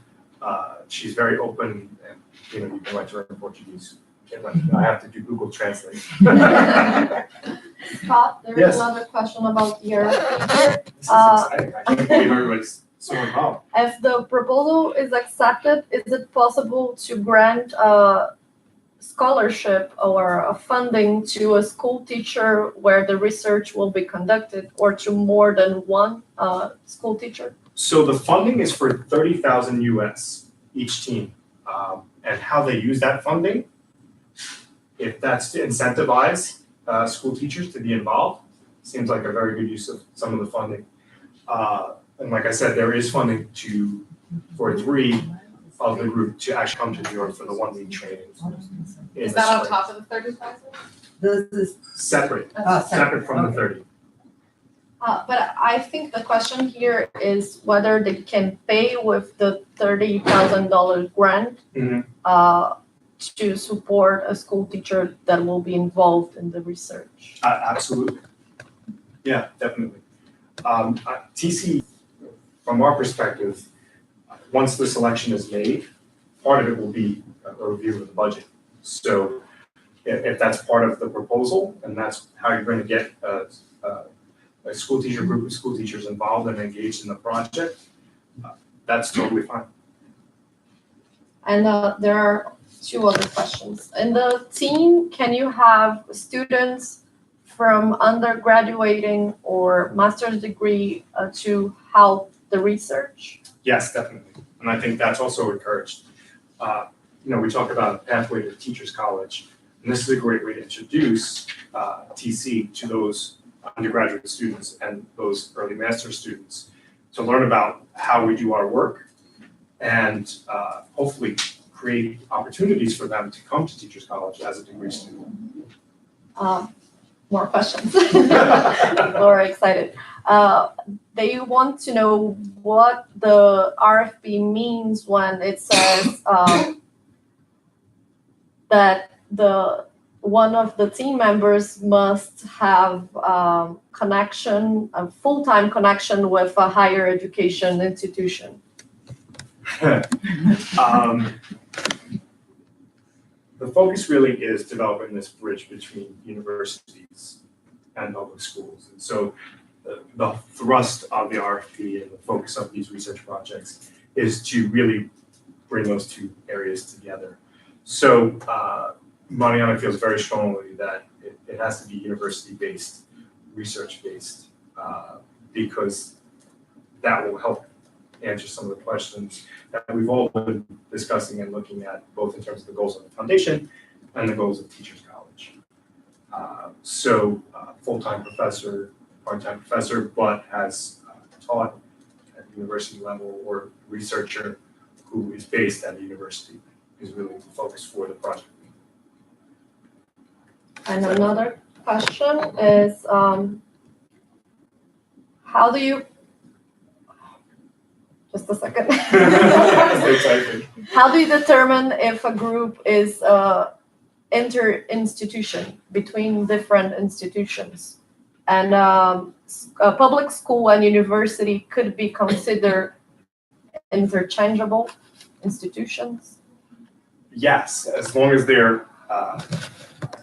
She's very open, and you can write to her in Portuguese. I have to do Google Translate. Scott, there's Yes. another question about your. This is exciting. I can't believe everybody's so involved. If the proposal is accepted, is it possible to grant a scholarship or a funding to a school teacher where the research will be conducted, or to more than one school teacher? So the funding is for 30,000 US each team, and how they use that funding, if that's to incentivize school teachers to be involved, seems like a very good use of some of the funding. And like I said, there is funding for 3 of the group to actually come to New York for the 1-week training. Is that on top of the 30,000? Separate, separate from the 30. But I think the question here is whether they can pay with the $30,000 grant to support a school teacher that will be involved in the research. Absolutely. Yeah, definitely. TC, from our perspective, once the selection is made, part of it will be a review of the budget. So if that's part of the proposal, and that's how you're going to get a school teacher group of school teachers involved and engaged in the project, that's totally fine. And there are 2 other questions. In the team, can you have students from undergraduating or master's degree to help the research? Yes, definitely. And I think that's also encouraged. We talk about a pathway to Teachers College, and this is a great way to introduce TC to those undergraduate students and those early master students to learn about how we do our work and hopefully create opportunities for them to come to Teachers College as a degree student. More questions. People are excited. They want to know what the RFP means when it says that one of the team members must have connection, a full-time connection with a higher education institution. The focus really is developing this bridge between universities and public schools. And so the thrust of the RFP and the focus of these research projects is to really bring those two areas together. So Mariana feels very strongly that it has to be university-based, research-based, because that will help answer some of the questions that we've all been discussing and looking at, both in terms of the goals of the foundation and the goals of Teachers College. Full-time professor, part-time professor, but has taught at the university level, or researcher who is based at the university is really the focus for the project. And another question is, how do you, just a second. How do you determine if a group is inter-institution between different institutions? And a public school and university could be considered interchangeable institutions? Yes, as long as they're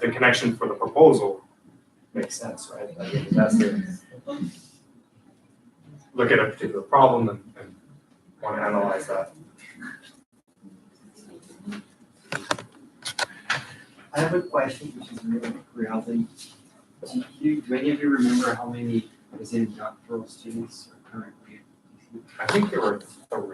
the connection for the proposal makes sense, right? I mean, that's the look at a particular problem and want to analyze that. I have a question, which is really curiosity. Do any of you remember how many doctoral students are currently? I think there were 3.